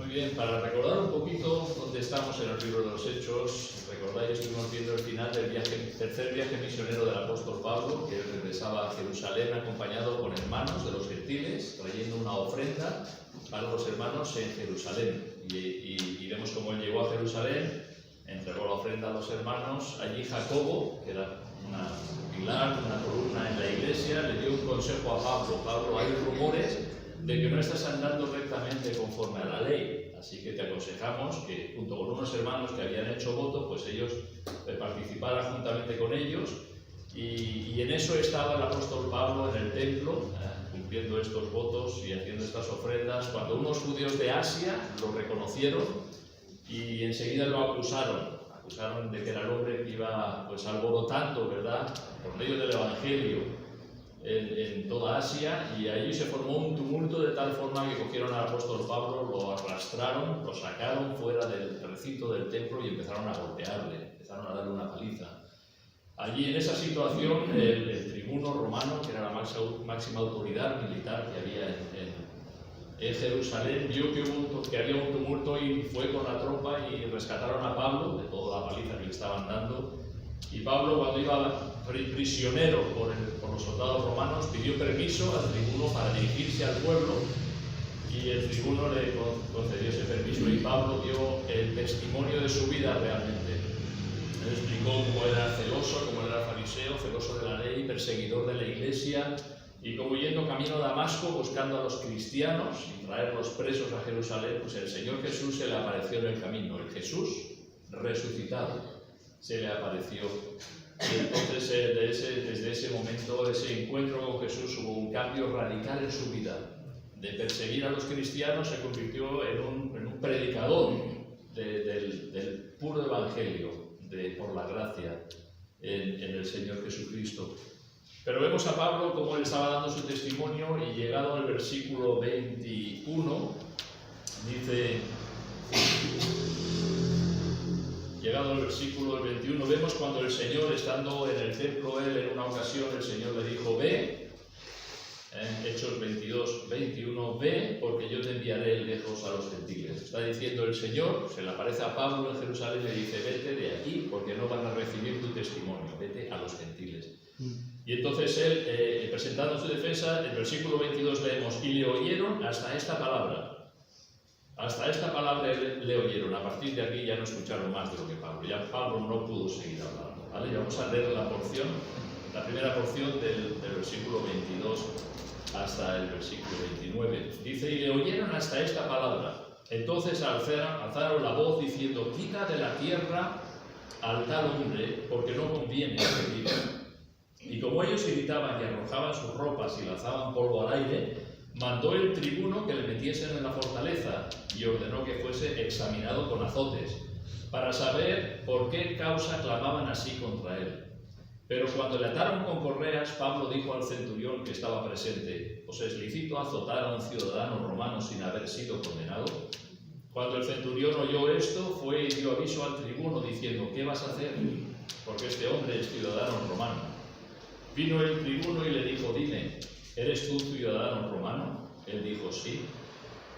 Muy bien, para recordar un poquito dónde estamos en el libro de los Hechos, recordáis, estuvimos viendo el final del tercer viaje misionero del apóstol Pablo, que regresaba a Jerusalén acompañado con hermanos de los gentiles, trayendo una ofrenda para los hermanos en Jerusalén. Y vemos cómo él llegó a Jerusalén, entregó la ofrenda a los hermanos. Allí Jacobo, que era una pilar, una columna en la iglesia, le dio un consejo a Pablo. Pablo, hay rumores de que no estás andando rectamente conforme a la ley, así que te aconsejamos que junto con unos hermanos que habían hecho voto, pues ellos participaran juntamente con ellos, y en eso estaba el apóstol Pablo en el templo, cumpliendo estos votos y haciendo estas ofrendas, cuando unos judíos de Asia lo reconocieron y enseguida lo acusaron de que era el hombre que iba pues alborotando, ¿verdad?, por medio del evangelio en toda Asia, y allí se formó un tumulto de tal forma que cogieron al apóstol Pablo, lo arrastraron, lo sacaron fuera del recinto del templo y empezaron a golpearle, empezaron a darle una paliza. Allí en esa situación el tribuno romano, que era la máxima autoridad militar que había en Jerusalén, vio que había un tumulto y fue con la tropa y rescataron a Pablo de toda la paliza que le estaban dando. Y Pablo, cuando iba prisionero por los soldados romanos, pidió permiso al tribuno para dirigirse al pueblo, y el tribuno le concedió ese permiso, y Pablo dio el testimonio de su vida realmente. Él explicó cómo era celoso, cómo era fariseo, celoso de la ley, perseguidor de la iglesia, y como yendo camino a Damasco buscando a los cristianos y traerlos presos a Jerusalén, pues el Señor Jesús se le apareció en el camino, el Jesús resucitado se le apareció. Y entonces desde ese momento, ese encuentro con Jesús, hubo un cambio radical en su vida. De perseguir a los cristianos se convirtió en un predicador del puro evangelio, por la gracia en el Señor Jesucristo. Pero vemos a Pablo como él estaba dando su testimonio, y llegado al versículo 21, dice... Llegado al versículo 21, vemos cuando el Señor, estando en el templo, él en una ocasión, el Señor le dijo, ve, Hechos 22, 21, ve, porque yo te enviaré lejos a los gentiles. Está diciendo el Señor, se le aparece a Pablo en Jerusalén y le dice, vete de aquí, porque no van a recibir tu testimonio, vete a los gentiles. Y entonces él, presentando su defensa, en el versículo 22 leemos, y le oyeron hasta esta palabra. Hasta esta palabra le oyeron. A partir de aquí ya no escucharon más de lo que Pablo. Ya Pablo no pudo seguir hablando, ¿vale? Y vamos a leer la primera porción del versículo 22 hasta el versículo 29. Dice, y le oyeron hasta esta palabra. Entonces alzaron la voz diciendo, quita de la tierra al tal hombre, porque no conviene que viva. Y como ellos gritaban y arrojaban sus ropas y lanzaban polvo al aire, mandó el tribuno que le metiesen en la fortaleza y ordenó que fuese examinado con azotes, para saber por qué causa clamaban así contra él. Pero cuando le ataron con correas, Pablo dijo al centurión que estaba presente, ¿os es lícito azotar a un ciudadano romano sin haber sido condenado? Cuando el centurión oyó esto, fue y dio aviso al tribuno diciendo, ¿qué vas a hacer? Porque este hombre es ciudadano romano. Vino el tribuno y le dijo, dime, ¿eres tú ciudadano romano? Él dijo, sí.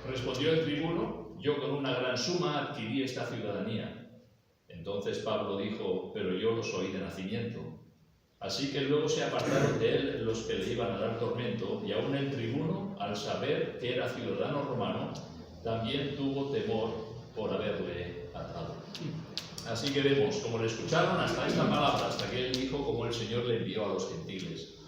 Respondió el tribuno, yo con una gran suma adquirí esta ciudadanía. Entonces Pablo dijo, pero yo lo soy de nacimiento. Así que luego se apartaron de él los que le iban a dar tormento, y aún el tribuno, al saber que era ciudadano romano, también tuvo temor por haberle atado. Así que vemos como le escucharon hasta esta palabra, hasta que él dijo como el Señor le envió a los gentiles.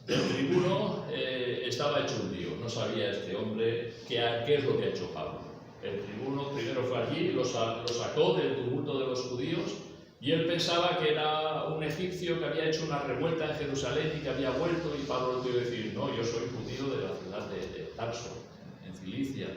El tribuno estaba hecho un lío, no sabía este hombre qué es lo que ha hecho Pablo. El tribuno primero fue allí, lo sacó del tumulto de los judíos, y él pensaba que era un egipcio que había hecho una revuelta en Jerusalén y que había vuelto, y Pablo le tuvo que decir, no, yo soy judío de la ciudad de Tarso, en Cilicia.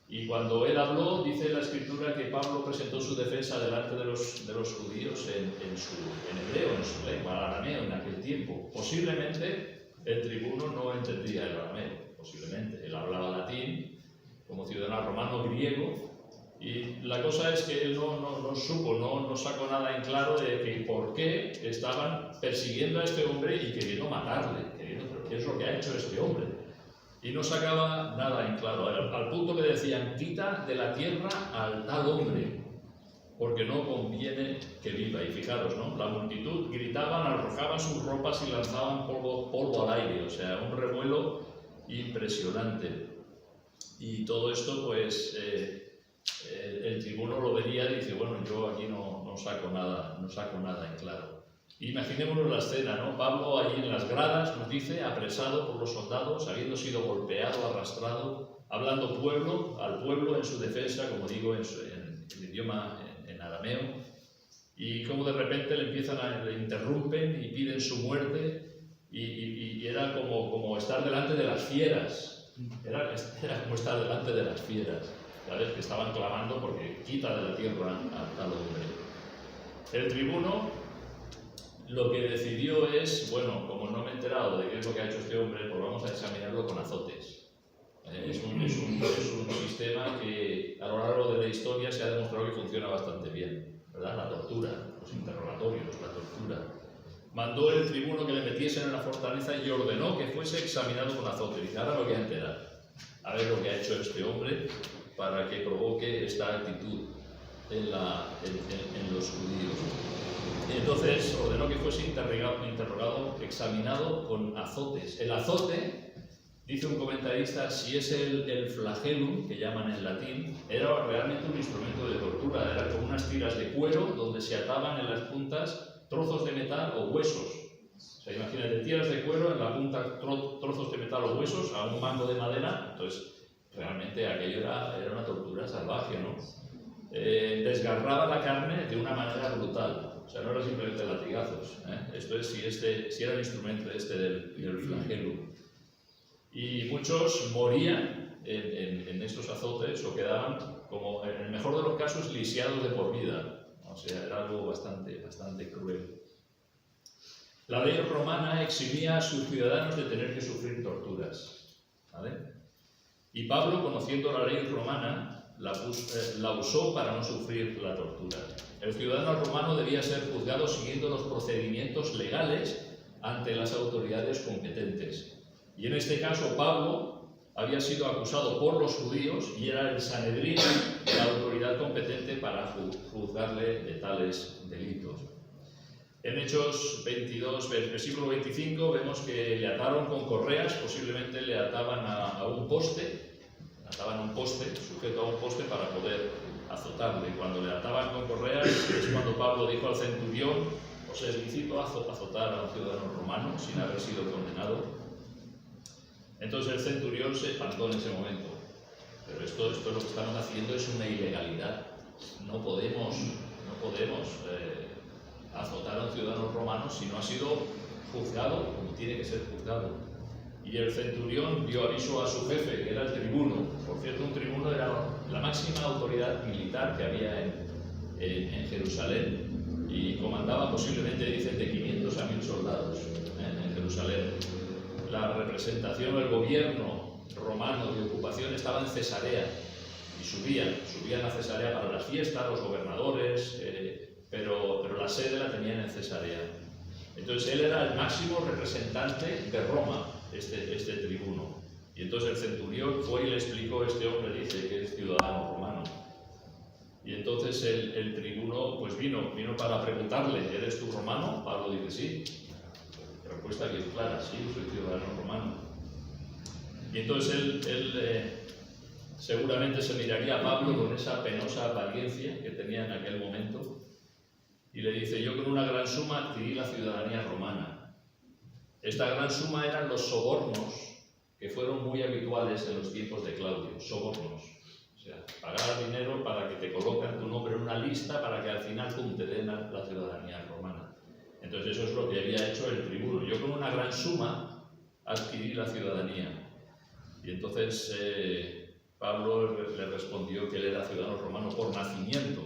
Y cuando él habló, dice la Escritura que Pablo presentó su defensa delante de los judíos en hebreo, en su lengua, el arameo en aquel tiempo. Posiblemente el tribuno no entendía el arameo, posiblemente. Él hablaba latín, como ciudadano romano, griego, y la cosa es que él no supo, no sacó nada en claro de que por qué estaban persiguiendo a este hombre y queriendo matarle, pero ¿qué es lo que ha hecho este hombre? y no sacaba nada en claro, al punto que decían: quita de la tierra al tal hombre, porque no conviene que viva. Y fijaros, ¿no? La multitud gritaban, arrojaban sus ropas y lanzaban polvo al aire, o sea, un revuelo impresionante. Y todo esto, pues, el tribuno lo vería y dice: bueno, yo aquí no saco nada en claro. Imaginémonos la escena, ¿no? Pablo allí en las gradas, nos dice, apresado por los soldados, habiendo sido golpeado, arrastrado, hablando al pueblo en su defensa, como digo, en el idioma en arameo, y como de repente le interrumpen y piden su muerte, y era como estar delante de las fieras, era como estar delante de las fieras, ¿sabes? Que estaban clamando porque quita de la tierra a tal hombre. El tribuno lo que decidió es: bueno, como no me he enterado de qué es lo que ha hecho este hombre, pues vamos a examinarlo con azotes. Es un sistema que a lo largo de la historia se ha demostrado que funciona bastante bien, ¿verdad? La tortura, los interrogatorios, la tortura. Mandó el tribuno que le metiesen en la fortaleza y ordenó que fuese examinado con azotes. Dice: ahora me voy a enterar, a ver lo que ha hecho este hombre para que provoque esta actitud en los judíos. Y entonces ordenó que fuese interrogado, examinado con azotes. El azote, dice un comentarista, si es el flagellum, que llaman en latín, era realmente un instrumento de tortura. Eran como unas tiras de cuero donde se ataban en las puntas trozos de metal o huesos. O sea, imagínate, tiras de cuero, en la punta trozos de metal o huesos a un mango de madera. Entonces, realmente aquello era una tortura salvaje, ¿no? Desgarraba la carne de una manera brutal. O sea, no era simplemente latigazos, ¿eh? Esto es si era el instrumento del flagelo. Y muchos morían en estos azotes o quedaban, como en el mejor de los casos, lisiados de por vida. O sea, era algo bastante cruel. La ley romana eximía a sus ciudadanos de tener que sufrir torturas, ¿vale? Y Pablo, conociendo la ley romana, la usó para no sufrir la tortura. El ciudadano romano debía ser juzgado siguiendo los procedimientos legales ante las autoridades competentes. Y en este caso Pablo había sido acusado por los judíos y era el Sanedrín la autoridad competente para juzgarle de tales delitos. En Hechos 22, versículo 25, vemos que le ataron con correas, posiblemente le ataban a un poste, sujeto a un poste para poder azotarle. Cuando le ataban con correas es cuando Pablo dijo al centurión: os es lícito azotar a un ciudadano romano sin haber sido condenado. Entonces el centurión se espantó en ese momento. Pero esto lo que estamos haciendo es una ilegalidad. No podemos azotar a un ciudadano romano si no ha sido juzgado como tiene que ser juzgado. Y el centurión dio aviso a su jefe, que era el tribuno. Por cierto, un tribuno era la máxima autoridad militar que había en Jerusalén y comandaba posiblemente, dicen, de 500 a 1000 soldados en Jerusalén. La representación, el gobierno romano de ocupación estaba en Cesarea y subían a Cesarea para las fiestas, los gobernadores, pero la sede la tenían en Cesarea. Entonces él era el máximo representante de Roma, este tribuno. Y entonces el centurión fue y le explicó: este hombre dice que es ciudadano romano. Y entonces el tribuno pues vino para preguntarle: ¿eres tú romano? Pablo dice: sí. La respuesta que es clara: sí, soy ciudadano romano. Y entonces él seguramente se miraría a Pablo con esa penosa apariencia que tenía en aquel momento y le dice: yo con una gran suma adquirí la ciudadanía romana. Esta gran suma eran los sobornos, que fueron muy habituales en los tiempos de Claudio. Sobornos, o sea, pagar dinero para que te colocan tu nombre en una lista para que al final te den la ciudadanía romana. Entonces eso es lo que había hecho el tribuno: yo con una gran suma adquirí la ciudadanía. Y entonces Pablo le respondió que él era ciudadano romano por nacimiento.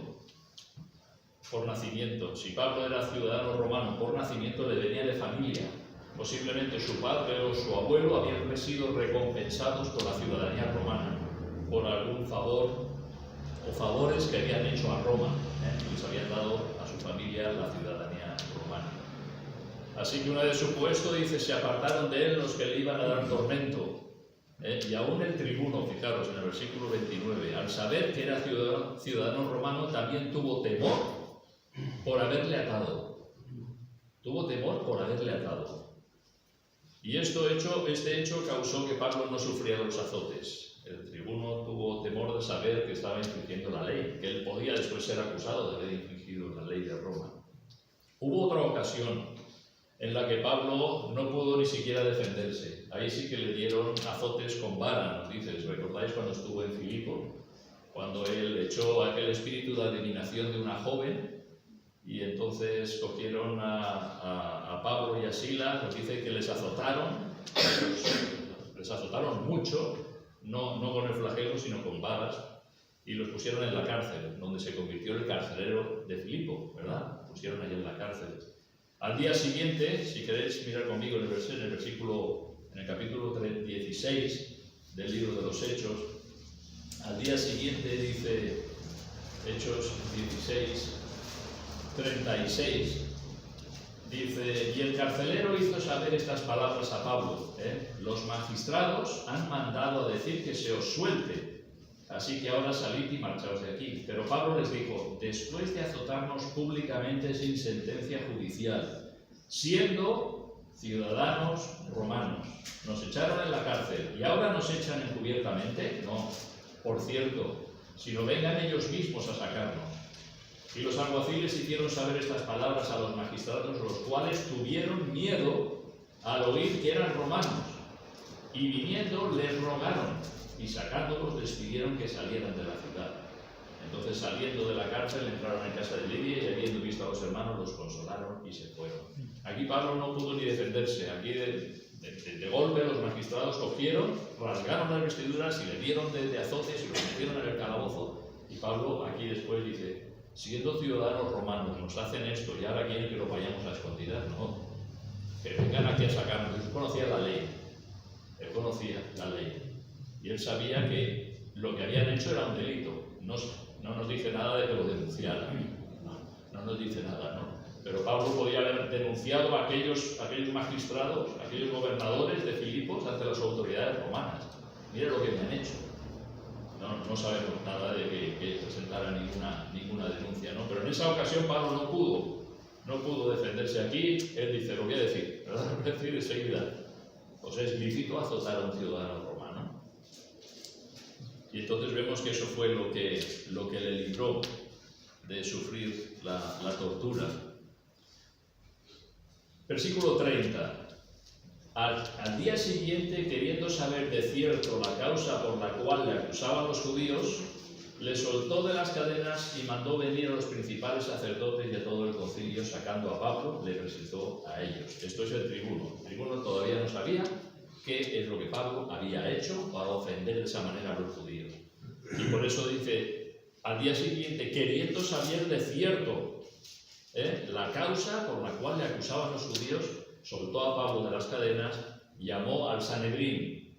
Por nacimiento. Si Pablo era ciudadano romano por nacimiento, le venía de familia. Posiblemente su padre o su abuelo habían sido recompensados por la ciudadanía romana, por algún favor o favores que habían hecho a Roma, les habían dado a su familia la ciudadanía romana. Así que una vez su puesto, dice, se apartaron de él los que le iban a dar tormento. Y aún el tribuno, fijaros en el versículo 29, al saber que era ciudadano romano, también tuvo temor por haberle atado. Tuvo temor por haberle atado. Y este hecho causó que Pablo no sufriera los azotes. El tribuno tuvo temor de saber que estaba infringiendo la ley, que él podía después ser acusado de haber infringido la ley de Roma. Hubo otra ocasión en la que Pablo no pudo ni siquiera defenderse. Ahí sí que le dieron azotes con vara, nos dices. ¿Recordáis cuando estuvo en Filipo? Cuando él echó aquel espíritu de adivinación de una joven y entonces cogieron a Pablo y a Silas, nos dice que les azotaron mucho, no con el flagelo, sino con varas, y los pusieron en la cárcel, donde se convirtió el carcelero de Filipo, ¿verdad? Los pusieron ahí en la cárcel. Al día siguiente, si queréis mirar conmigo en el capítulo 16 del libro de los Hechos, al día siguiente dice Hechos 16, 36, dice: y el carcelero hizo saber estas palabras a Pablo, los magistrados han mandado a decir que se os suelte, así que ahora salid y marchaos de aquí. Pero Pablo les dijo: después de azotarnos públicamente sin sentencia judicial, siendo ciudadanos romanos, nos echaron en la cárcel y ahora nos echan encubiertamente. No, por cierto, sino vengan ellos mismos a sacarnos. Y los alguaciles hicieron saber estas palabras a los magistrados, los cuales tuvieron miedo al oír que eran romanos, y viniendo les rogaron, y sacándolos les pidieron que salieran de la ciudad. Entonces, saliendo de la cárcel, entraron en casa de Lidia y, habiendo visto a los hermanos, los consolaron y se fueron. Aquí Pablo no pudo ni defenderse. Aquí de golpe los magistrados cogieron, rasgaron las vestiduras y le dieron de azotes y los metieron en el calabozo. Y Pablo aquí después dice: siendo ciudadanos romanos nos hacen esto y ahora quieren que lo vayamos a escondidas. No, que vengan aquí a sacarnos. Él conocía la ley. Él conocía la ley. Y él sabía que lo que habían hecho era un delito. No nos dice nada de que lo denunciaran. No nos dice nada, ¿no? Pero Pablo podía haber denunciado a aquellos magistrados, a aquellos gobernadores de Filipos ante las autoridades romanas. Mira lo que me han hecho. No sabemos nada de que presentara ninguna denuncia, ¿no? Pero en esa ocasión Pablo no pudo defenderse. Aquí él dice: lo voy a decir, ¿verdad? Lo voy a decir enseguida. Pues es lícito azotar a un ciudadano romano. Y entonces vemos que eso fue lo que le libró de sufrir la tortura. Versículo 30. Al día siguiente, queriendo saber de cierto la causa por la cual le acusaban los judíos, le soltó de las cadenas y mandó venir a los principales sacerdotes y a todo el concilio. Sacando a Pablo, le presentó a ellos. Esto es el tribuno. El tribuno todavía no sabía qué es lo que Pablo había hecho para ofender de esa manera a los judíos. Y por eso dice: al día siguiente, queriendo saber de cierto la causa por la cual le acusaban los judíos, soltó a Pablo de las cadenas, llamó al Sanedrín.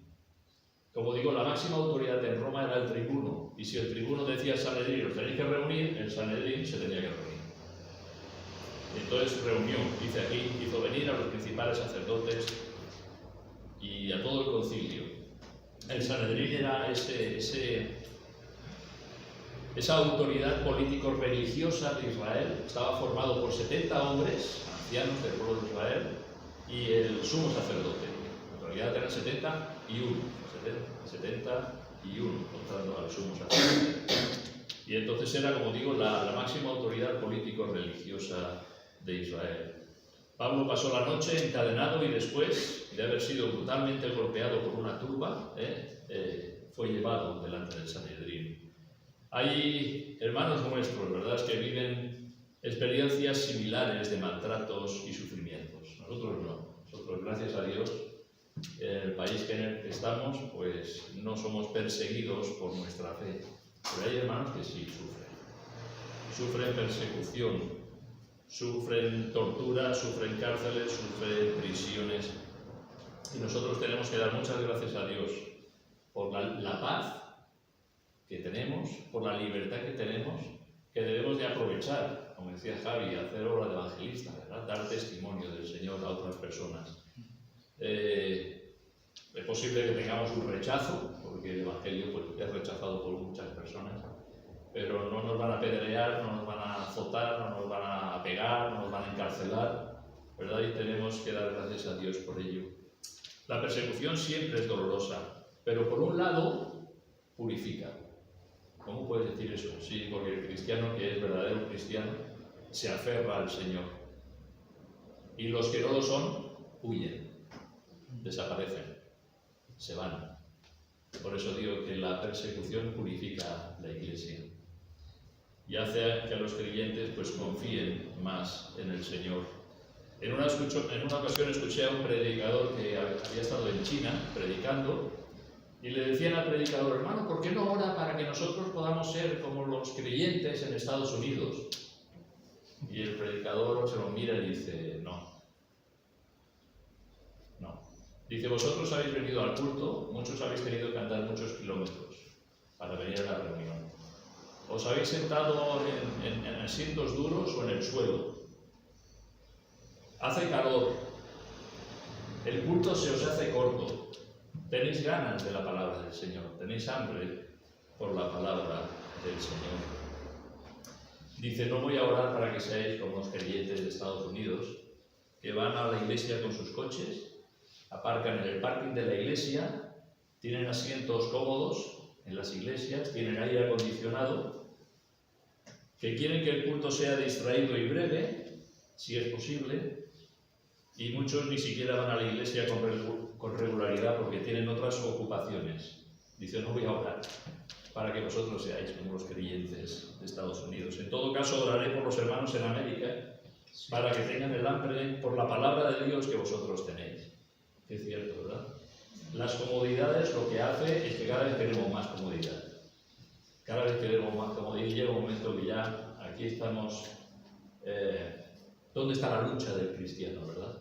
Como digo, la máxima autoridad en Roma era el tribuno, y si el tribuno decía al Sanedrín: os tenéis que reunir, el Sanedrín se tenía que reunir. Entonces reunió, dice aquí, hizo venir a los principales sacerdotes y a todo el concilio. El Sanedrín era esa autoridad político-religiosa de Israel. Estaba formado por 70 hombres, ancianos del pueblo de Israel, y el sumo sacerdote. En realidad eran 71, contando al sumo sacerdote. Y entonces era, como digo, la máxima autoridad político-religiosa de Israel. Pablo pasó la noche encadenado y después de haber sido brutalmente golpeado por una turba, fue llevado delante del Sanedrín. Hay hermanos nuestros, ¿verdad?, que viven experiencias similares de maltratos y sufrimientos. Nosotros no. Nosotros, gracias a Dios, en el país en el que estamos, pues no somos perseguidos por nuestra fe. Pero hay hermanos que sí sufren. Sufren persecución, sufren tortura, sufren cárceles, sufren prisiones. Y nosotros tenemos que dar muchas gracias a Dios por la paz que tenemos, por la libertad que tenemos, que debemos de aprovechar, como decía Javi, hacer obra de evangelista, ¿verdad? Dar testimonio del Señor a otras personas. Es posible que tengamos un rechazo, porque el Evangelio pues, es rechazado por muchas personas, pero no nos van a apedrear, no nos van a azotar, no nos van a pegar, no nos van a encarcelar, ¿verdad? Y tenemos que dar gracias a Dios por ello. La persecución siempre es dolorosa, pero por un lado purifica. ¿Cómo puedes decir eso? Sí, porque el cristiano que es verdadero cristiano se aferra al Señor. Y los que no lo son, huyen, desaparecen, se van. Por eso digo que la persecución purifica la Iglesia y hace que los creyentes pues confíen más en el Señor. En una ocasión escuché a un predicador que había estado en China predicando y le decían al predicador: hermano, ¿por qué no ora para que nosotros podamos ser como los creyentes en Estados Unidos? Y el predicador se lo mira y dice: no. Dice: vosotros habéis venido al culto, muchos habéis tenido que andar muchos kilómetros para venir a la reunión. Os habéis sentado en asientos duros o en el suelo. Hace calor. El culto se os hace corto. Tenéis ganas de la palabra del Señor. Tenéis hambre por la palabra del Señor. Dice: no voy a orar para que seáis como los creyentes de Estados Unidos, que van a la iglesia con sus coches, aparcan en el parking de la iglesia, tienen asientos cómodos en las iglesias, tienen aire acondicionado, que quieren que el culto sea distraído y breve, si es posible, y muchos ni siquiera van a la iglesia con regularidad porque tienen otras ocupaciones. Dice: no voy a orar para que vosotros seáis como los creyentes de Estados Unidos. En todo caso, oraré por los hermanos en América para que tengan el hambre por la palabra de Dios que vosotros tenéis. Es cierto, ¿verdad? Las comodidades lo que hace es que cada vez queremos más comodidad. Cada vez queremos más comodidad y llega un momento que ya aquí estamos... ¿dónde está la lucha del cristiano, verdad?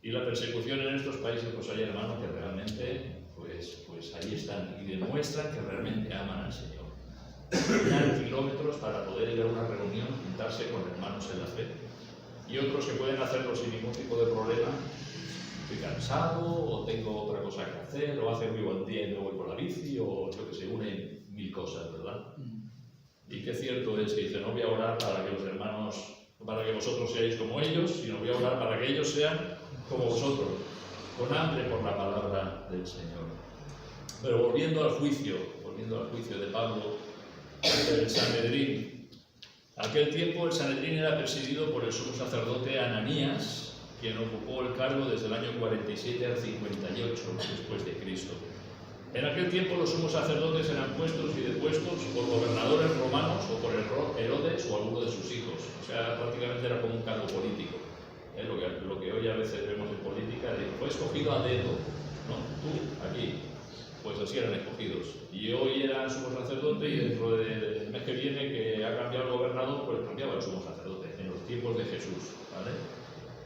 Y la persecución en estos países, pues hay hermanos que realmente, pues ahí están y demuestran que realmente aman al Señor. Caminar kilómetros para poder ir a una reunión, juntarse con hermanos en la fe. Y otros que pueden hacerlo sin ningún tipo de problema. Estoy cansado, o tengo otra cosa que hacer, o hace muy buen día y me voy por la bici, o yo que sé, unen mil cosas, ¿verdad? Y qué cierto es que dice: no voy a orar para que los hermanos, para que vosotros seáis como ellos, sino voy a orar para que ellos sean como vosotros, con hambre por la palabra del Señor. Pero volviendo al juicio de Pablo ante el Sanedrín. Aquel tiempo el Sanedrín era presidido por el sumo sacerdote Ananías, quien ocupó el cargo desde el año 47 al 58 después de Cristo. En aquel tiempo los sumos sacerdotes eran puestos y depuestos por gobernadores romanos o por Herodes o alguno de sus hijos. O sea, prácticamente era como un cargo político. Lo que hoy a veces vemos en política, fue escogido a dedo, ¿no? Tú, aquí, pues así eran escogidos. Y hoy eran sumo sacerdote y dentro del mes que viene, que ha cambiado el gobernador, pues cambiaba el sumo sacerdote, en los tiempos de Jesús, ¿vale?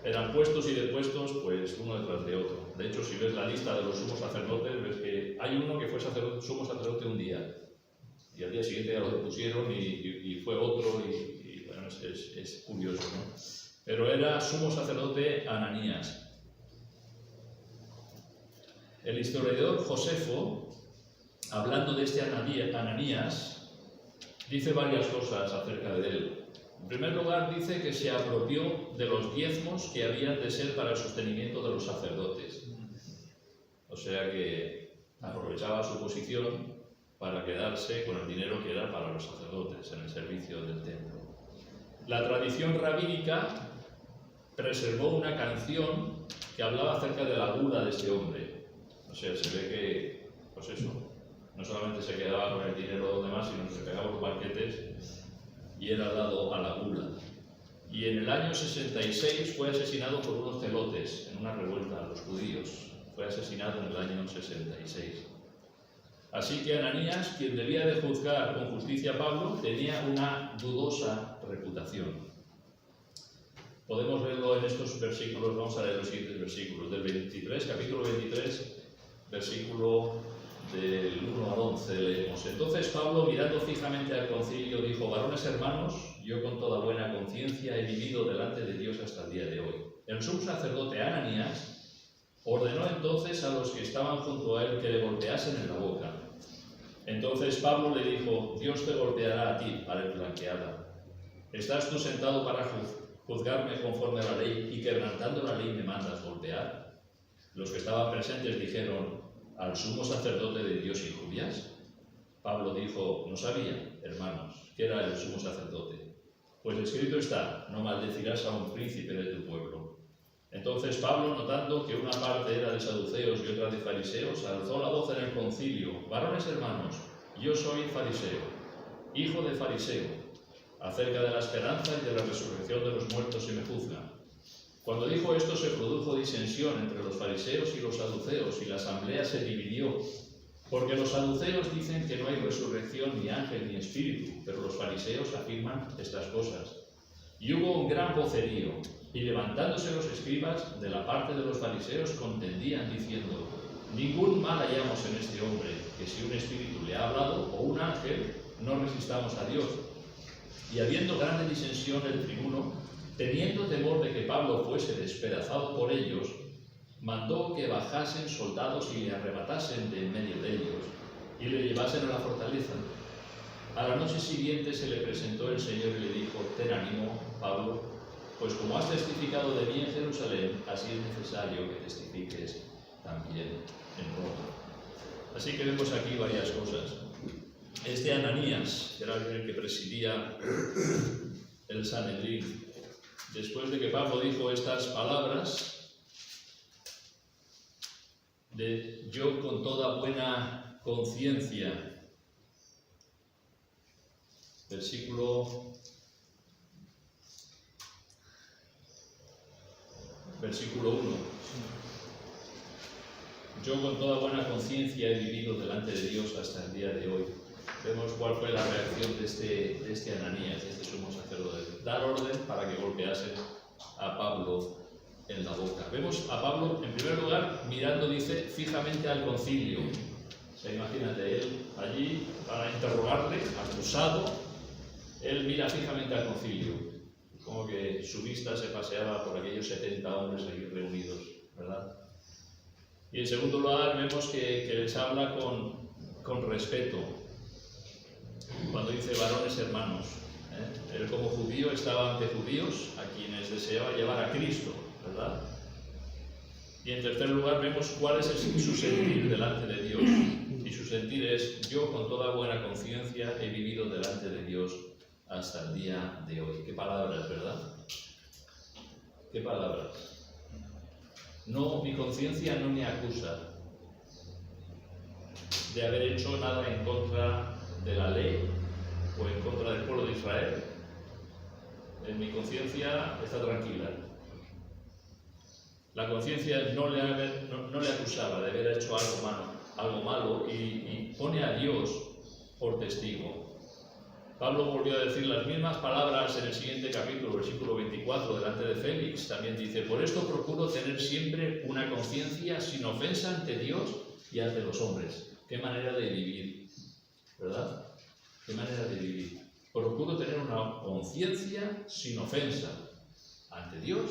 Eran puestos y depuestos, pues uno detrás de otro. De hecho, si ves la lista de los sumos sacerdotes, ves que hay uno que fue sumo sacerdote un día, y al día siguiente ya lo depusieron y fue otro, y bueno, es curioso, ¿no? Pero era sumo sacerdote Ananías. El historiador Josefo, hablando de este Ananías, dice varias cosas acerca de él. En primer lugar, dice que se apropió de los diezmos que habían de ser para el sostenimiento de los sacerdotes. O sea que aprovechaba su posición para quedarse con el dinero que era para los sacerdotes en el servicio del templo. La tradición rabínica preservó una canción que hablaba acerca de la gula de este hombre. O sea, se ve que, pues eso, no solamente se quedaba con el dinero de los demás, sino que se pegaba los banquetes y era dado a la gula. Y en el año 66 fue asesinado por unos celotes en una revuelta a los judíos. Fue asesinado en el año 66. Así que Ananías, quien debía de juzgar con justicia a Pablo, tenía una dudosa reputación. Podemos verlo en estos versículos, vamos a leer los siguientes versículos, del 23, capítulo 23, versículo del 1 al 11 leemos. Entonces Pablo, mirando fijamente al concilio, dijo: varones hermanos, yo con toda buena conciencia he vivido delante de Dios hasta el día de hoy. El sumo sacerdote Ananías Ordenó entonces a los que estaban junto a él que le golpeasen en la boca. Entonces Pablo le dijo: Dios te golpeará a ti, pared blanqueada. ¿Estás tú sentado para juzgarme conforme a la ley y quebrantando la ley me mandas golpear? Los que estaban presentes dijeron: ¿al sumo sacerdote de Dios injurias? Pablo dijo: no sabía, hermanos, que era el sumo sacerdote. Pues escrito está: no maldecirás a un príncipe de tu pueblo. Entonces Pablo, notando que una parte era de saduceos y otra de fariseos, alzó la voz en el concilio: varones hermanos, yo soy fariseo, hijo de fariseo. Acerca de la esperanza y de la resurrección de los muertos se me juzga. Cuando dijo esto se produjo disensión entre los fariseos y los saduceos, y la asamblea se dividió, porque los saduceos dicen que no hay resurrección ni ángel ni espíritu, pero los fariseos afirman estas cosas. Y hubo un gran vocerío, y levantándose los escribas de la parte de los fariseos contendían diciendo: ningún mal hallamos en este hombre, que si un espíritu le ha hablado o un ángel, no resistamos a Dios. Y habiendo grande disensión, el tribuno, teniendo temor de que Pablo fuese despedazado por ellos, mandó que bajasen soldados y le arrebatasen de en medio de ellos, y le llevasen a la fortaleza. A la noche siguiente se le presentó el Señor y le dijo: ten ánimo, Pablo, pues como has testificado de mí en Jerusalén, así es necesario que testifiques también en Roma. Así que vemos aquí varias cosas. Este Ananías, que era el que presidía el Sanedrín, después de que Pablo dijo estas palabras, de yo con toda buena conciencia, versículo 1, yo con toda buena conciencia he vivido delante de Dios hasta el día de hoy. Vemos cuál fue la reacción de este Ananías, de este sumo sacerdote. Dar orden para que golpeasen a Pablo en la boca. Vemos a Pablo, en primer lugar, mirando, dice, fijamente al concilio. O sea, imagínate, él allí, para interrogarle, acusado, él mira fijamente al concilio. Como que su vista se paseaba por aquellos 70 hombres allí reunidos, ¿verdad? Y en segundo lugar, vemos que les habla con respeto. Cuando dice varones hermanos, él como judío estaba ante judíos a quienes deseaba llevar a Cristo, ¿verdad? Y en tercer lugar vemos cuál es su sentir delante de Dios. Y su sentir es: yo con toda buena conciencia he vivido delante de Dios hasta el día de hoy. Qué palabras, ¿verdad? Qué palabras. No, mi conciencia no me acusa de haber hecho nada en contra de la ley o en contra del pueblo de Israel. Mi conciencia está tranquila. La conciencia no le acusaba de haber hecho algo malo y pone a Dios por testigo. Pablo volvió a decir las mismas palabras en el siguiente capítulo, versículo 24, delante de Félix. También dice: por esto procuro tener siempre una conciencia sin ofensa ante Dios y ante los hombres. Qué manera de vivir, ¿verdad? Qué manera de vivir. Procuro tener una conciencia sin ofensa ante Dios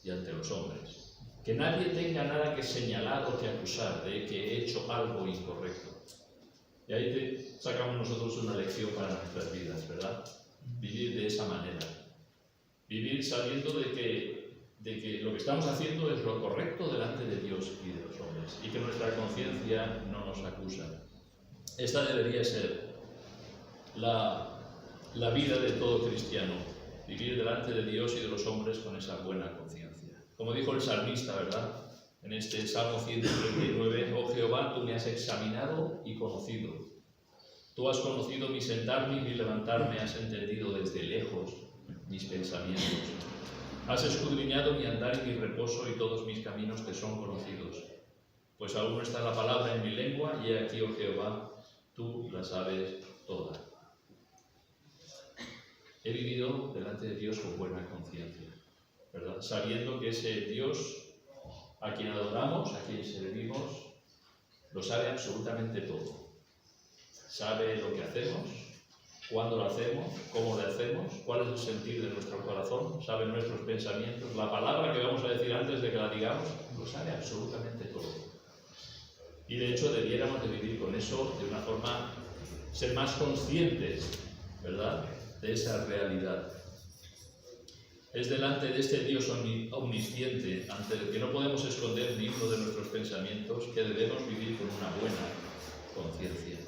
y ante los hombres. Que nadie tenga nada que señalar o que acusar de que he hecho algo incorrecto. Y ahí sacamos nosotros una lección para nuestras vidas, ¿verdad? Vivir de esa manera. Vivir sabiendo de que lo que estamos haciendo es lo correcto delante de Dios y de los hombres. Y que nuestra conciencia no nos acusa. Esta debería ser la vida de todo cristiano. Vivir delante de Dios y de los hombres con esa buena conciencia. Como dijo el salmista, ¿verdad? En este Salmo 139, oh Jehová, tú me has examinado y conocido. Tú has conocido mi sentarme y mi levantarme, has entendido desde lejos mis pensamientos. Has escudriñado mi andar y mi reposo y todos mis caminos te son conocidos. Pues aún no está la palabra en mi lengua y he aquí, oh Jehová, tú la sabes toda. He vivido delante de Dios con buena conciencia, ¿verdad? Sabiendo que ese Dios a quien adoramos, a quien servimos, lo sabe absolutamente todo. Sabe lo que hacemos, cuándo lo hacemos, cómo lo hacemos, cuál es el sentir de nuestro corazón, sabe nuestros pensamientos. La palabra que vamos a decir antes de que la digamos, lo sabe absolutamente todo. Y de hecho debiéramos de vivir con eso de una forma, ser más conscientes, ¿verdad?, de esa realidad. Es delante de este Dios omnisciente, ante el que no podemos esconder ni uno de nuestros pensamientos, que debemos vivir con una buena conciencia.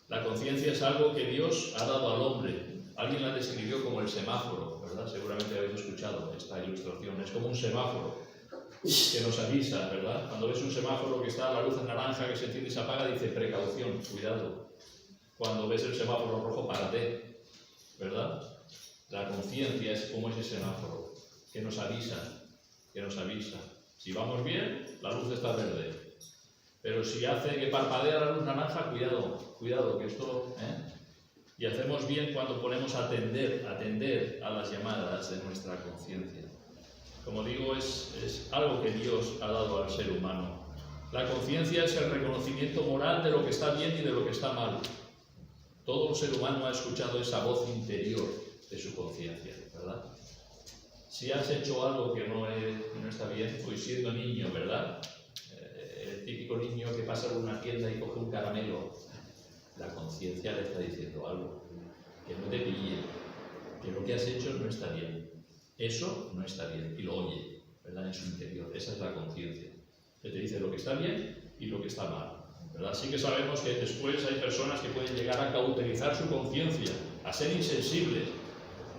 La conciencia es algo que Dios ha dado al hombre. Alguien la describió como el semáforo, ¿verdad? Seguramente habéis escuchado esta ilustración. Es como un semáforo que nos avisa, ¿verdad? Cuando ves un semáforo que está la luz en naranja, que se enciende y se apaga, dice precaución, cuidado. Cuando ves el semáforo rojo, párate, ¿verdad? La conciencia es como ese semáforo que nos avisa, Si vamos bien, la luz está verde. Pero si hace que parpadea la luz naranja, cuidado, que esto... Y hacemos bien cuando ponemos a atender a las llamadas de nuestra conciencia. Como digo, es algo que Dios ha dado al ser humano. La conciencia es el reconocimiento moral de lo que está bien y de lo que está mal. Todo ser humano ha escuchado esa voz interior de su conciencia, ¿verdad? Si has hecho algo que no está bien, pues siendo niño, ¿verdad? El típico niño que pasa por una tienda y coge un caramelo, la conciencia le está diciendo algo, que no te pille, que lo que has hecho no está bien. Eso no está bien, y lo oye, ¿verdad?, en su interior. Esa es la conciencia, que te dice lo que está bien y lo que está mal, ¿verdad? Sí que sabemos que después hay personas que pueden llegar a cauterizar su conciencia, a ser insensibles,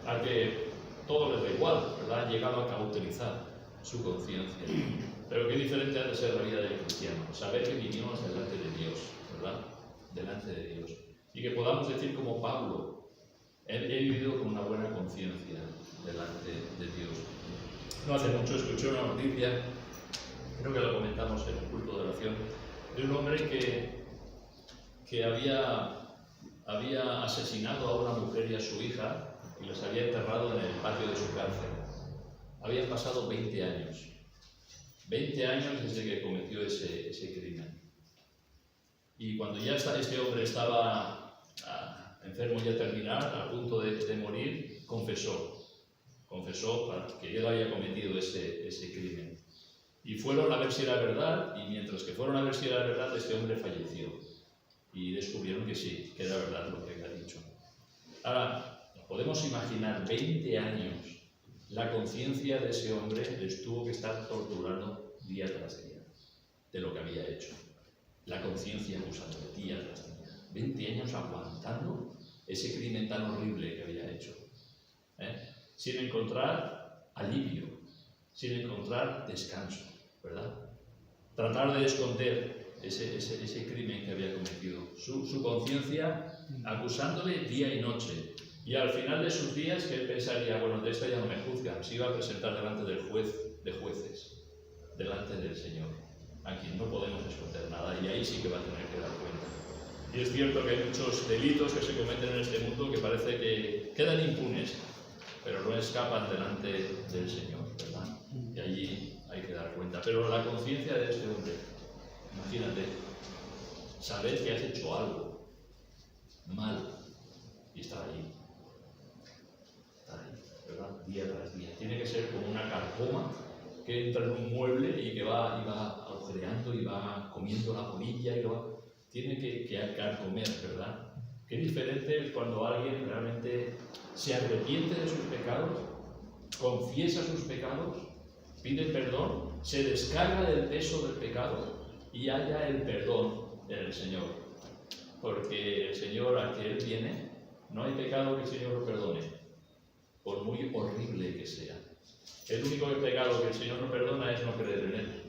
a que todo les da igual, ¿verdad? Han llegado a cauterizar su conciencia. Pero qué diferente ha de ser la vida del cristiano, saber que vivimos delante de Dios, ¿verdad? Delante de Dios. Y que podamos decir como Pablo, he vivido con una buena conciencia delante de Dios. No hace mucho escuché una noticia, creo que lo comentamos en el culto de oración, de un hombre que había asesinado a una mujer y a su hija y los había enterrado en el patio de su cárcel. Habían pasado 20 años. 20 años desde que cometió ese crimen. Y cuando ya este hombre estaba enfermo ya terminal, a punto de morir, confesó que él había cometido ese crimen. Y fueron a ver si era verdad, y mientras que fueron a ver si era verdad, este hombre falleció. Y descubrieron que sí, que era verdad lo que había dicho. Ahora, podemos imaginar 20 años. La conciencia de ese hombre les tuvo que estar torturando día tras día de lo que había hecho. La conciencia acusándole día tras día. 20 años aguantando ese crimen tan horrible que había hecho. Sin encontrar alivio, sin encontrar descanso, ¿verdad? Tratar de esconder ese crimen que había cometido. Su conciencia acusándole día y noche. Y al final de sus días, que él pensaría, bueno, de esta ya no me juzgan, se iba a presentar delante del juez de jueces, delante del Señor, a quien no podemos esconder nada, y ahí sí que va a tener que dar cuenta. Y es cierto que hay muchos delitos que se cometen en este mundo que parece que quedan impunes, pero no escapan delante del Señor, ¿verdad? Y allí hay que dar cuenta. Pero la conciencia de este hombre, imagínate, saber que has hecho algo mal y estar ahí, ¿verdad? Día tras día. Tiene que ser como una carcoma que entra en un mueble y que va agujereando y va comiendo la polilla y tiene que carcomer, ¿verdad? Qué diferente es cuando alguien realmente se arrepiente de sus pecados, confiesa sus pecados, pide perdón, se descarga del peso del pecado y halla el perdón en el Señor. Porque el Señor a que Él viene, no hay pecado que el Señor lo perdone, por muy horrible que sea. El único pecado que el Señor no perdona es no creer en Él.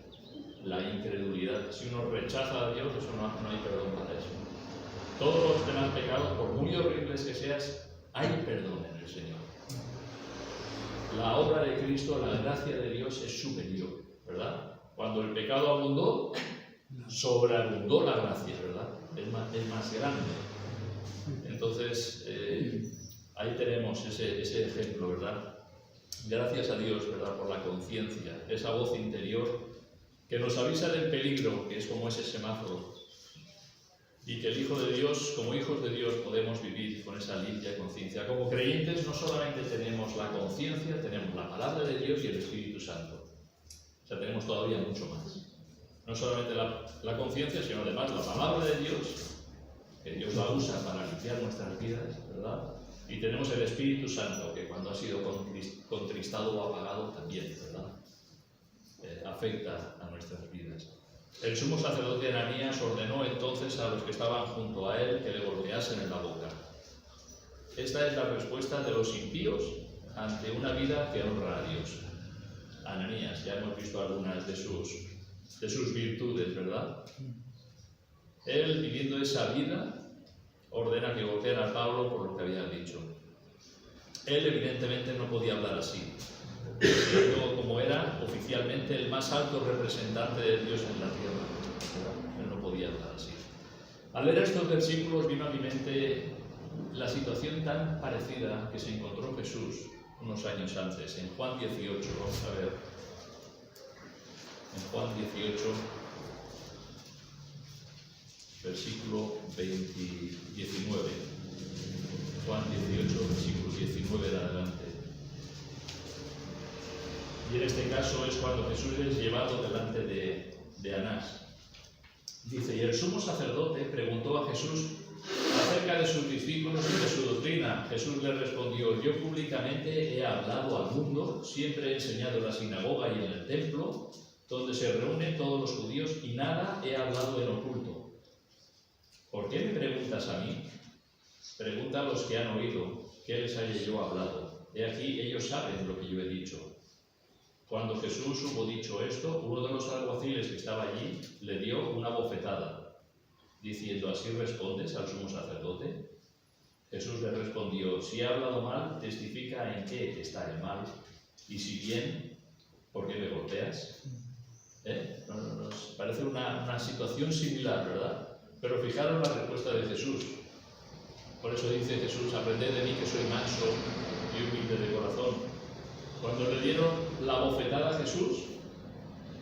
La incredulidad. Si uno rechaza a Dios, eso no hay perdón para eso. Todos los demás pecados, por muy horribles que seas, hay perdón en el Señor. La obra de Cristo, la gracia de Dios es superior, ¿verdad? Cuando el pecado abundó, sobreabundó la gracia, ¿verdad? Es más grande. Entonces, ahí tenemos ese ejemplo, ¿verdad? Gracias a Dios, ¿verdad? Por la conciencia, esa voz interior que nos avisa del peligro, que es como ese semáforo. y que el Hijo de Dios, como hijos de Dios, podemos vivir con esa limpia conciencia. Como creyentes no solamente tenemos la conciencia, tenemos la palabra de Dios y el Espíritu Santo. O sea, tenemos todavía mucho más. No solamente la conciencia, sino además la palabra de Dios, que Dios la usa para limpiar nuestras vidas, ¿verdad? Y tenemos el Espíritu Santo, que cuando ha sido contristado o apagado también, ¿verdad? Afecta a nuestras vidas. El sumo sacerdote Ananías ordenó entonces a los que estaban junto a él que le golpeasen en la boca. Esta es la respuesta de los impíos ante una vida que honra a Dios. Ananías, ya hemos visto algunas de sus virtudes, ¿verdad? Él, viviendo esa vida, ordena que golpeen a Pablo por lo que había dicho. Él evidentemente no podía hablar así, siendo como era oficialmente el más alto representante de Dios en la tierra. Él no podía hablar así. Al leer estos versículos vino a mi mente la situación tan parecida que se encontró Jesús unos años antes, en Juan 18, vamos a ver, en Juan 18, versículo 19, Juan 18, versículo 19 de adelante. Y en este caso es cuando Jesús es llevado delante de Anás. Dice, y el sumo sacerdote preguntó a Jesús acerca de sus discípulos y de su doctrina. Jesús le respondió, yo públicamente he hablado al mundo, siempre he enseñado en la sinagoga y en el templo, donde se reúnen todos los judíos, y nada he hablado en oculto. ¿Por qué me preguntas a mí? Pregunta a los que han oído, ¿qué les haya yo hablado? He aquí, ellos saben lo que yo he dicho. Cuando Jesús hubo dicho esto, uno de los alguaciles que estaba allí le dio una bofetada, diciendo, ¿así respondes al sumo sacerdote? Jesús le respondió, si he hablado mal, testifica en qué está el mal, y si bien, ¿por qué me golpeas? Nos parece una situación similar, ¿verdad? Pero fijaros la respuesta de Jesús. Por eso dice Jesús, aprended de mí que soy manso y humilde de corazón. Cuando le dieron la bofetada a Jesús,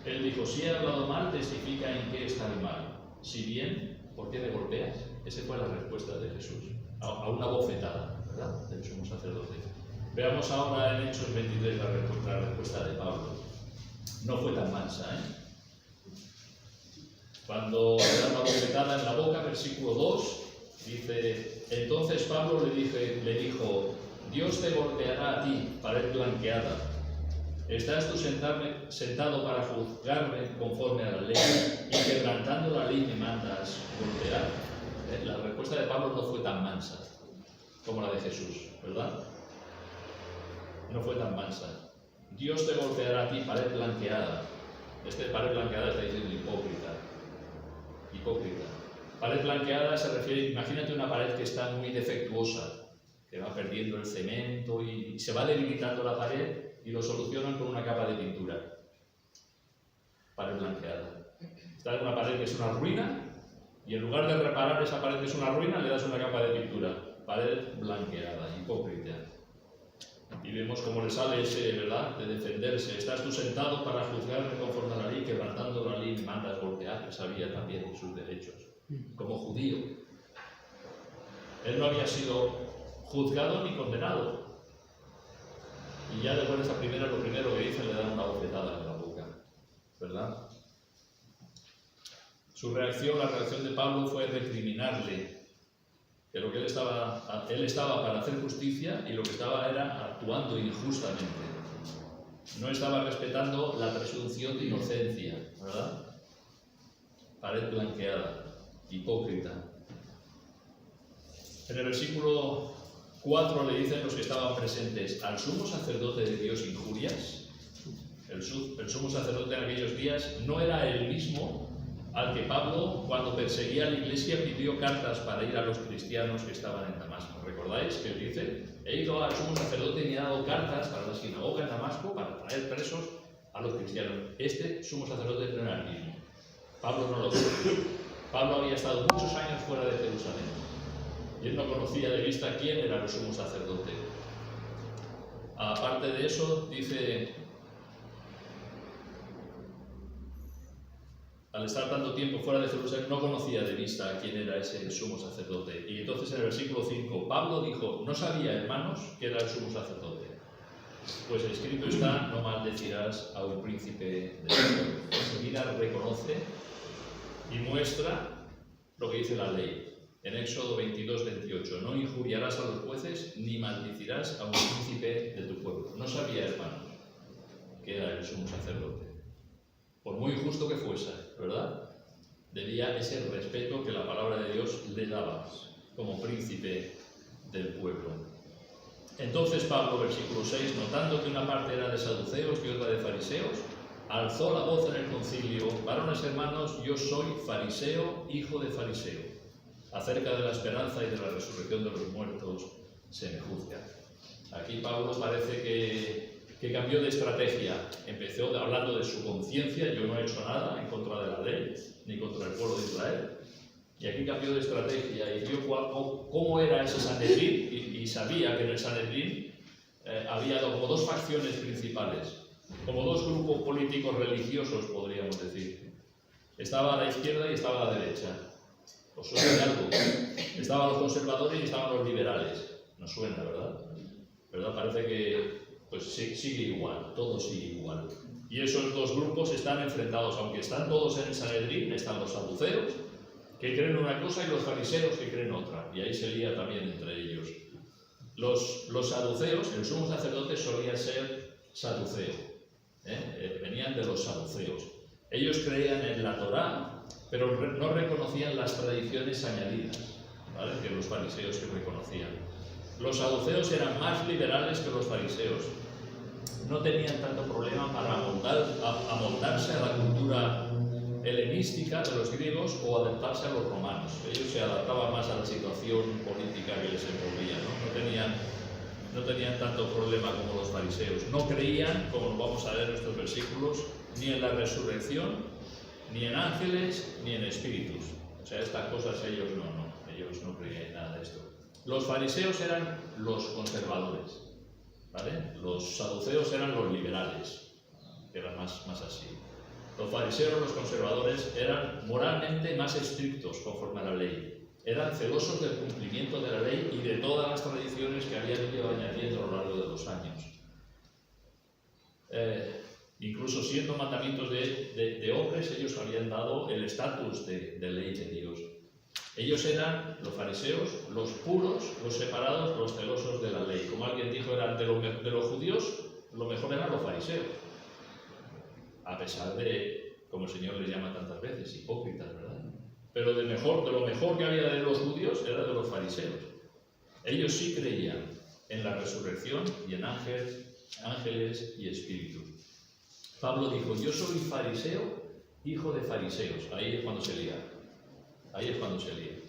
él dijo, si he hablado mal, testifica en qué está el mal. Si bien, ¿por qué me golpeas? Esa fue la respuesta de Jesús, a una bofetada, ¿verdad?, del sumo sacerdote. Veamos ahora en Hechos 23 la respuesta de Pablo. No fue tan mansa, Cuando le dan la bofetada en la boca, versículo 2, dice, entonces Pablo le dijo, Dios te golpeará a ti, pared blanqueada. ¿Estás tú sentado para juzgarme conforme a la ley y quebrantando la ley me mandas golpear? La respuesta de Pablo no fue tan mansa como la de Jesús, ¿verdad? No fue tan mansa. Dios te golpeará a ti, pared blanqueada. Este pared blanqueada está diciendo hipócrita. Hipócrita. Pared blanqueada se refiere, imagínate una pared que está muy defectuosa, que va perdiendo el cemento y se va debilitando la pared y lo solucionan con una capa de pintura. Pared blanqueada. Está en una pared que es una ruina y en lugar de reparar esa pared que es una ruina le das una capa de pintura. Pared blanqueada, hipócrita. Y vemos cómo le sale ese, ¿verdad?, de defenderse. Estás tú sentado para juzgarme conforme a la ley, quebrantando la ley me mandas golpear, que sabía también de sus derechos. Como judío. Él no había sido juzgado ni condenado. Y ya después de esa primera, lo primero que dice, le dan una bofetada en la boca, ¿verdad? Su reacción, la reacción de Pablo fue recriminarle que lo que él estaba para hacer justicia y lo que estaba era actuando injustamente. No estaba respetando la presunción de inocencia, ¿verdad? Pared blanqueada, hipócrita. En el versículo 4 le dicen los que estaban presentes, ¿al sumo sacerdote de Dios injurias? El sumo sacerdote en aquellos días no era el mismo al que Pablo, cuando perseguía a la iglesia, pidió cartas para ir a los cristianos que estaban en Damasco. ¿Recordáis que él dice? He ido al sumo sacerdote y me ha dado cartas para la sinagoga en Damasco para traer presos a los cristianos. Este sumo sacerdote no era el mismo. Pablo no lo conocía. Pablo había estado muchos años fuera de Jerusalén y él no conocía de vista quién era el sumo sacerdote. Aparte de eso, dice al estar tanto tiempo fuera de Jerusalén, no conocía de vista quién era ese sumo sacerdote. Y entonces en el versículo 5, Pablo dijo, no sabía, hermanos, que era el sumo sacerdote. Pues escrito está, no maldecirás a un príncipe de Israel. Enseguida reconoce y muestra lo que dice la ley. En Éxodo 22, 28, no injuriarás a los jueces ni maldecirás a un príncipe de tu pueblo. No sabía, hermanos, que era el sumo sacerdote. Por muy justo que fuese, ¿verdad? Debía ese respeto que la palabra de Dios le daba como príncipe del pueblo. Entonces Pablo, versículo 6, notando que una parte era de saduceos y otra de fariseos, alzó la voz en el concilio, varones hermanos, yo soy fariseo, hijo de fariseo. Acerca de la esperanza y de la resurrección de los muertos se me juzga. Aquí Pablo parece que cambió de estrategia. Empezó hablando de su conciencia, yo no he hecho nada en contra de la ley, ni contra el pueblo de Israel. Y aquí cambió de estrategia y vio cómo era ese Sanedrín y sabía que en el Sanedrín había como dos facciones principales, como dos grupos políticos religiosos, podríamos decir. Estaba a la izquierda y estaba a la derecha. ¿Os suena de algo? Estaban los conservadores y estaban los liberales. Nos suena, ¿verdad? Parece que pues sigue igual, todo sigue igual. Y esos dos grupos están enfrentados, aunque están todos en el Sanedrín, están los saduceos, que creen una cosa, y los fariseos, que creen otra. Y ahí se lía también entre ellos. Los saduceos, el sumo sacerdote solía ser saduceo. Venían de los saduceos. Ellos creían en la Torá, pero no reconocían las tradiciones añadidas, ¿vale?, que los fariseos sí reconocían. Los saduceos eran más liberales que los fariseos. No tenían tanto problema para amoldarse a la cultura helenística de los griegos o adaptarse a los romanos. Ellos se adaptaban más a la situación política que les envolvía, ¿no? No tenían tanto problema como los fariseos. No creían, como vamos a ver en estos versículos, ni en la resurrección, ni en ángeles, ni en espíritus. O sea, estas cosas ellos no creían en nada de esto. Los fariseos eran los conservadores, ¿vale? Los saduceos eran los liberales, que eran más así. Los fariseos, los conservadores, eran moralmente más estrictos conforme a la ley. Eran celosos del cumplimiento de la ley y de todas las tradiciones que habían ido añadiendo a lo largo de los años. Incluso siendo mandamientos de hombres, ellos habían dado el estatus de ley de Dios. Ellos eran, los fariseos, los puros, los separados, los celosos de la ley. Como alguien dijo, eran de los judíos, lo mejor eran los fariseos. A pesar de, como el Señor les llama tantas veces, hipócritas, ¿verdad? Pero de lo mejor que había de los judíos era de los fariseos. Ellos sí creían en la resurrección y en ángeles y espíritus. Pablo dijo, yo soy fariseo, hijo de fariseos. Ahí es cuando se lía,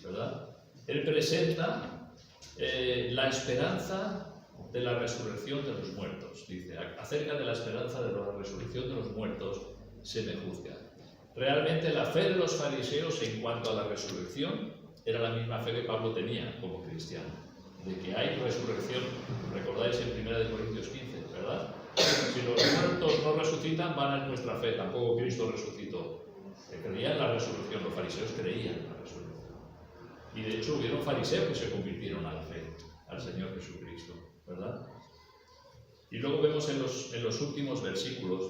¿verdad? Él presenta la esperanza de la resurrección de los muertos. Dice, acerca de la esperanza de la resurrección de los muertos se me juzga. Realmente la fe de los fariseos en cuanto a la resurrección era la misma fe que Pablo tenía como cristiano, de que hay resurrección. Recordáis en 1 Corintios 15, ¿verdad? Si los muertos no resucitan, van en nuestra fe, tampoco Cristo resucitó. Creían en la resurrección, los fariseos creían en la resurrección. Y de hecho hubieron fariseos que se convirtieron a la fe, al Señor Jesucristo, ¿verdad? Y luego vemos en los últimos versículos,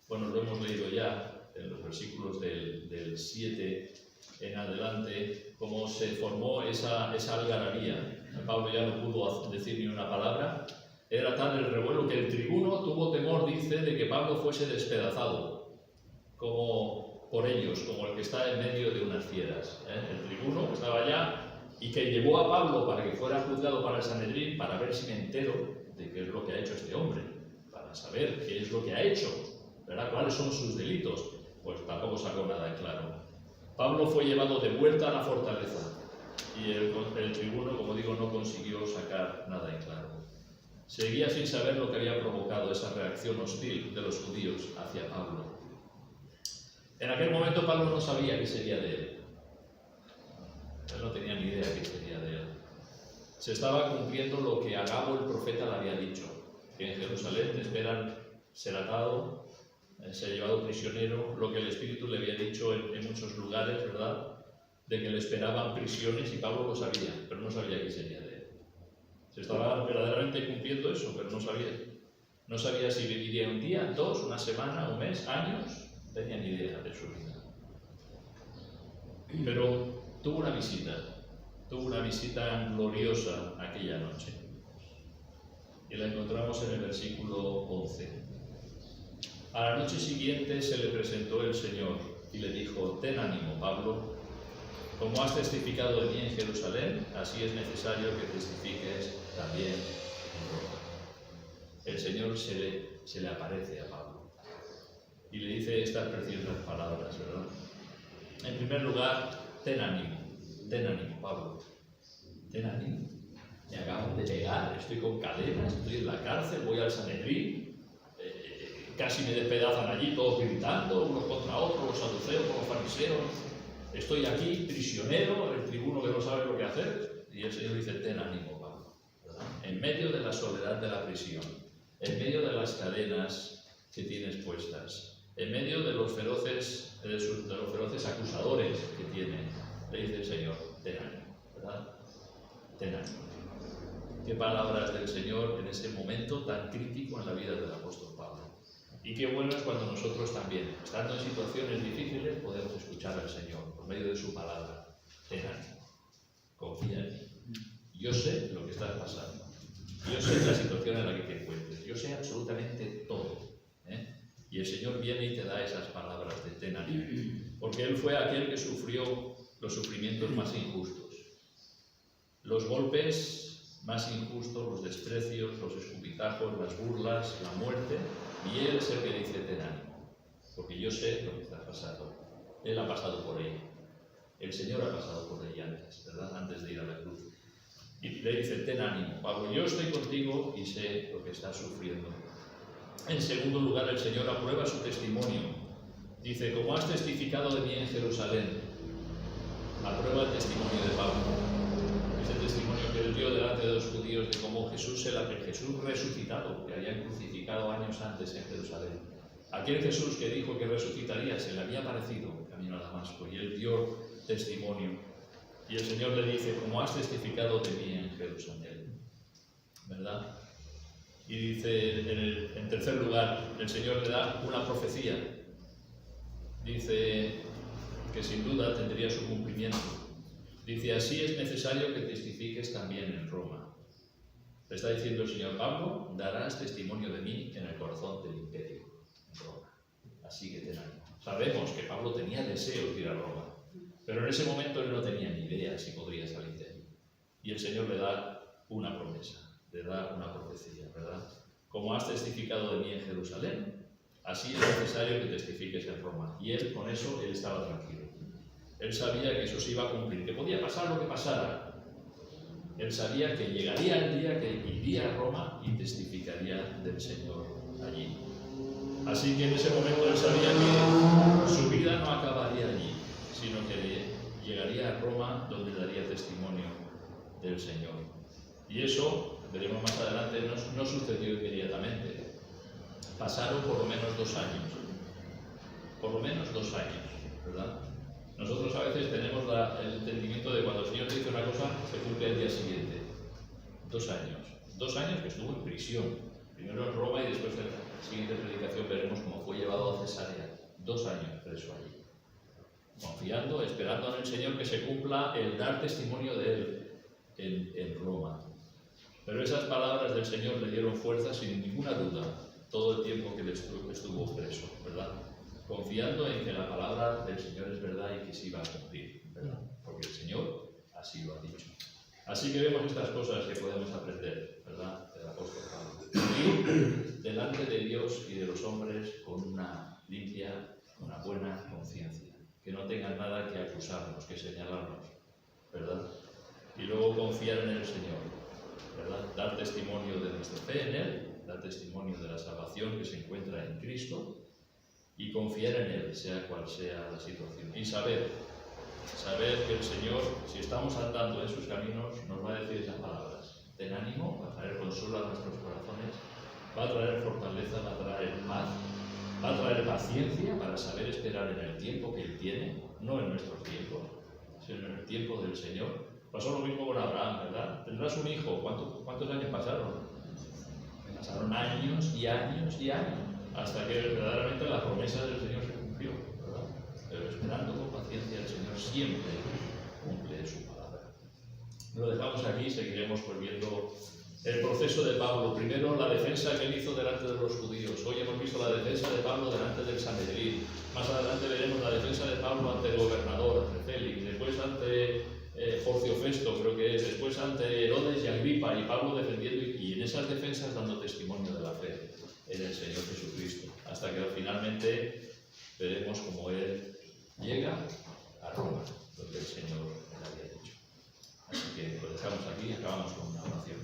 bueno, lo hemos leído ya, en los versículos del 7 en adelante, cómo se formó esa algarabía. Pablo ya no pudo decir ni una palabra. Era tal el revuelo que el tribuno tuvo temor, dice, de que Pablo fuese despedazado, como por ellos, como el que está en medio de unas fieras. El tribuno que estaba allá y que llevó a Pablo para que fuera juzgado para el Sanedrín, para ver si me entero de qué es lo que ha hecho este hombre, para saber qué es lo que ha hecho, ¿verdad? ¿Cuáles son sus delitos? Pues tampoco sacó nada en claro. Pablo fue llevado de vuelta a la fortaleza y el tribuno, como digo, no consiguió sacar nada en claro. Seguía sin saber lo que había provocado esa reacción hostil de los judíos hacia Pablo. En aquel momento Pablo no sabía qué sería de él. Él no tenía ni idea qué sería de él. Se estaba cumpliendo lo que Agabo el profeta le había dicho, que en Jerusalén te esperan ser atado, se ha llevado prisionero, lo que el Espíritu le había dicho en muchos lugares, ¿verdad? De que le esperaban prisiones y Pablo lo sabía, pero no sabía qué sería de él. Se estaba verdaderamente cumpliendo eso, pero no sabía. No sabía si viviría un día, dos, una semana, un mes, años, no tenía ni idea de su vida. Pero tuvo una visita gloriosa aquella noche. Y la encontramos en el versículo 11. A la noche siguiente se le presentó el Señor y le dijo: ten ánimo, Pablo, como has testificado de mí en Jerusalén, así es necesario que testifiques también en Roma. El Señor se le aparece a Pablo y le dice estas preciosas palabras, ¿verdad? En primer lugar, ten ánimo, Pablo, ten ánimo. Me acaban de pegar, estoy con cadenas, estoy en la cárcel, voy al Sanedrín, casi me despedazan allí, todos gritando, unos contra otros, los saduceos con los fariseos. Estoy aquí, prisionero, el tribuno que no sabe lo que hacer. Y el Señor dice: ten ánimo, Pablo, ¿verdad? En medio de la soledad de la prisión, en medio de las cadenas que tienes puestas, en medio de los feroces acusadores que tiene, le dice el Señor: ten ánimo, ¿verdad? Ten ánimo. Qué palabras del Señor en ese momento tan crítico en la vida del apóstol Pablo. Y qué bueno es cuando nosotros también, estando en situaciones difíciles, podemos escuchar al Señor por medio de su palabra. Ten ánimo, confía en mí. Yo sé lo que estás pasando. Yo sé la situación en la que te encuentres. Yo sé absolutamente todo. Y el Señor viene y te da esas palabras de ten ánimo. Porque Él fue aquel que sufrió los sufrimientos más injustos. Los golpes más injustos, los desprecios, los escupitajos, las burlas, la muerte. Y Él es el que dice: ten ánimo. Porque yo sé lo que estás pasando. Él ha pasado por ello. El Señor ha pasado por ella antes, ¿verdad? Antes de ir a la cruz. Y le dice: ten ánimo, Pablo, yo estoy contigo y sé lo que estás sufriendo. En segundo lugar, el Señor aprueba su testimonio. Dice: como has testificado de mí en Jerusalén. Aprueba el testimonio de Pablo. Ese testimonio que él dio delante de los judíos de cómo Jesús resucitado, que habían crucificado años antes en Jerusalén. Aquel Jesús que dijo que resucitaría, se le había aparecido camino a Damasco, y él dio testimonio. Y el Señor le dice: como has testificado de mí en Jerusalén, ¿verdad? Y dice, en tercer lugar, el Señor le da una profecía. Dice que sin duda tendría su cumplimiento. Dice: así es necesario que testifiques también en Roma. Le está diciendo el Señor: Pablo, darás testimonio de mí en el corazón del imperio, en Roma. Así que ten ánimo. Sabemos que Pablo tenía deseos de ir a Roma, pero en ese momento él no tenía ni idea si podría salir de ahí. Y el Señor le da una promesa, le da una profecía, ¿verdad? Como has testificado de mí en Jerusalén, así es necesario que testifiques en Roma. Y él, con eso, él estaba tranquilo. Él sabía que eso se iba a cumplir, que podía pasar lo que pasara. Él sabía que llegaría el día que iría a Roma y testificaría del Señor allí. Así que en ese momento él sabía que su vida no acabaría allí, sino que llegaría a Roma, donde daría testimonio del Señor. Y eso, veremos más adelante, no sucedió inmediatamente. Pasaron por lo menos 2 años. Por lo menos 2 años, ¿verdad? Nosotros a veces tenemos el entendimiento de cuando el Señor te dice una cosa, se cumple el día siguiente. 2 años. 2 años que estuvo en prisión. Primero en Roma y después en la siguiente predicación veremos cómo fue llevado a Cesarea. 2 años preso allí. Confiando, esperando en el Señor que se cumpla el dar testimonio de Él en Roma. Pero esas palabras del Señor le dieron fuerza sin ninguna duda todo el tiempo que él estuvo preso, ¿verdad? Confiando en que la palabra del Señor es verdad y que se iba a cumplir, ¿verdad? Porque el Señor así lo ha dicho. Así que vemos estas cosas que podemos aprender, ¿verdad? Del apóstol Pablo. Vivir delante de Dios y de los hombres con una limpia, una buena conciencia. Que no tengan nada que acusarnos, que señalarnos, ¿verdad? Y luego confiar en el Señor, ¿verdad? Dar testimonio de nuestra fe en Él, dar testimonio de la salvación que se encuentra en Cristo y confiar en Él, sea cual sea la situación. Y saber que el Señor, si estamos andando en sus caminos, nos va a decir esas palabras. Ten ánimo, va a traer consuelo a nuestros corazones, va a traer fortaleza, va a traer paz, Va a traer paciencia para saber esperar en el tiempo que Él tiene, no en nuestros tiempos, sino en el tiempo del Señor. Pasó lo mismo con Abraham, ¿verdad? Tendrás un hijo. ¿Cuántos años pasaron? Pasaron años y años y años, hasta que verdaderamente la promesa del Señor se cumplió, ¿verdad? Pero esperando con paciencia, el Señor siempre cumple su palabra. Lo dejamos aquí, seguiremos pues viendo el proceso de Pablo. Primero, la defensa que él hizo delante de los judíos. Hoy hemos visto la defensa de Pablo delante del Sanedrín. Más adelante veremos la defensa de Pablo ante el gobernador, ante Félix, después ante Porcio Festo, creo que es, después ante Herodes y Agripa, y Pablo defendiendo y en esas defensas dando testimonio de la fe en el Señor Jesucristo, hasta que finalmente veremos cómo él llega a Roma, donde el Señor le había dicho. Así que lo dejamos aquí y acabamos con una oración.